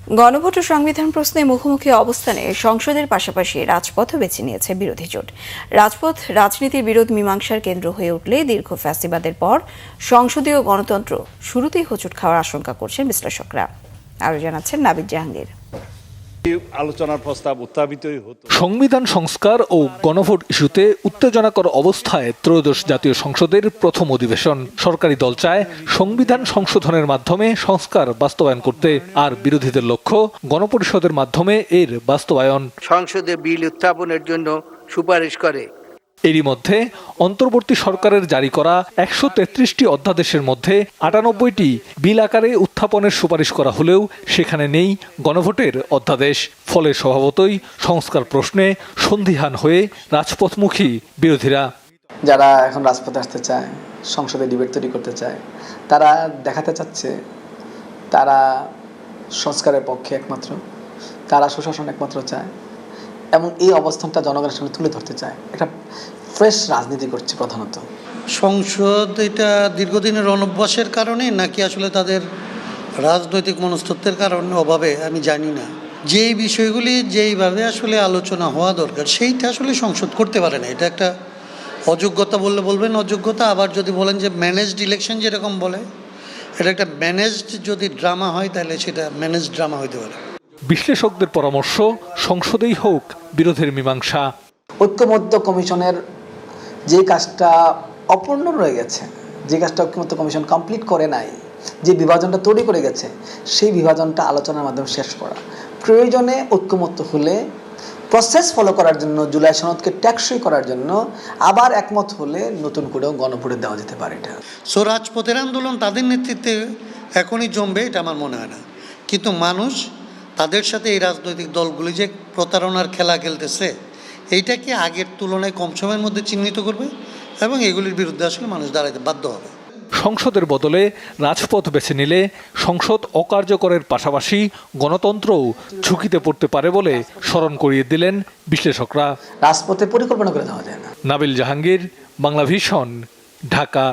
গণভোট ও সংবিধান প্রশ্নে মুখোমুখি অবস্থানে সংসদের পাশাপাশি রাজপথও বেছে নিয়েছে বিরোধী জোট। রাজপথ রাজনীতির বিরোধ মীমাংসার কেন্দ্র হয়ে উঠলে দীর্ঘ ফ্যাসিবাদের পর সংসদীয় গণতন্ত্র শুরুতেই হোঁচট খাওয়ার আশঙ্কা করছেন বিশ্লেষকরা। আরও জানাচ্ছেন নাবিদ জাহাঙ্গীর। আলোচনার প্রস্তাব উত্থাপিতই হতো। সংবিধান সংস্কার ও গণভোট ইস্যুতে উত্তেজনাকর অবস্থায় ত্রয়োদশ জাতীয় সংসদের প্রথম অধিবেশন। সরকারি দল চায় সংবিধান সংশোধনের মাধ্যমে সংস্কার বাস্তবায়ন করতে, আর বিরোধীদের লক্ষ্য গণপরিষদের মাধ্যমে এর বাস্তবায়ন। সংসদে বিল উত্থাপনের জন্য সুপারিশ করে। এরই মধ্যে অন্তর্বর্তী সরকারের জারি করা ১৩৩টি অধ্যাদেশের মধ্যে ৯৮টি বিল আকারে উত্থাপনের সুপারিশ করা হলেও সেখানে নেই গণভোটের অধ্যাদেশ। ফলে স্বভাবতই সংস্কার প্রশ্নে সন্দিহান হয়ে রাজপথমুখী বিরোধীরা। যারা এখন রাজপথে আসতে চায়, সংসদে ডিবেট তৈরি করতে চায়, তারা দেখাতে চাচ্ছে তারা সংস্কারের পক্ষে একমাত্র, তারা সুশাসন একমাত্র চায় এবং এই অবস্থানটা জনগণের সামনে তুলে ধরতে চায়। একটা ফ্রেশ রাজনীতি করছে প্রধানত। সংসদ এটা দীর্ঘদিনের অনভ্যাসের কারণে নাকি আসলে তাদের রাজনৈতিক মনস্তত্ত্বের কারণে অভাবে আমি জানি না। যেই বিষয়গুলি যেইভাবে আসলে আলোচনা হওয়া দরকার সেইটা আসলে সংসদ করতে পারে না। এটা একটা অযোগ্যতা বললে বলবেন অযোগ্যতা, আবার যদি বলেন যে ম্যানেজড ইলেকশন যেরকম বলে, এটা একটা ম্যানেজড যদি ড্রামা হয় তাহলে সেটা ম্যানেজড ড্রামা হইতে পারে। বিশ্লেষকদের পরামর্শ, সংসদেই হোক বিরোধের মীমাংসা। ঐক্যমত্য কমিশনের যে কাজটা অপূর্ণ রয়ে গেছে, যে কাজটা ঐক্যমত্য কমিশন কমপ্লিট করে নাই, যে বিভাজনটা তৈরি করে গেছে, সেই বিভাজনটা আলোচনার মাধ্যমে শেষ করা। প্রয়োজনে ঐক্যমত্য হলে প্রসেস ফলো করার জন্য, জুলাই সনদকে টেকসই করার জন্য আবার একমত হলে নতুন করেও গণভোটে দেওয়া যেতে পারে। এটা রাজপথের আন্দোলন তাদের নেতৃত্বে এখনই জমবে এটা আমার মনে হয় না, কিন্তু মানুষ তাদের সাথে এই রাজনৈতিক দলগুলি যে প্রতারণার খেলা খেলতেছে এইটাকে আগের তুলনায় কম সময়ের মধ্যে চিহ্নিত করবে এবং এগুলির বিরুদ্ধে আসলে মানুষ দাঁড়াতে বাধ্য হবে। সংসদের বদলে রাজপথ বেছে নিলে সংসদ অকার্যকরের পাশাপাশি গণতন্ত্রও ঝুঁকিতে পড়তে পারে বলে স্মরণ করিয়ে দিলেন বিশ্লেষকরা। রাজপথে পরিকল্পনা করে দেওয়া যায় না। নাবিল জাহাঙ্গীর, বাংলা ভিশন, ঢাকা।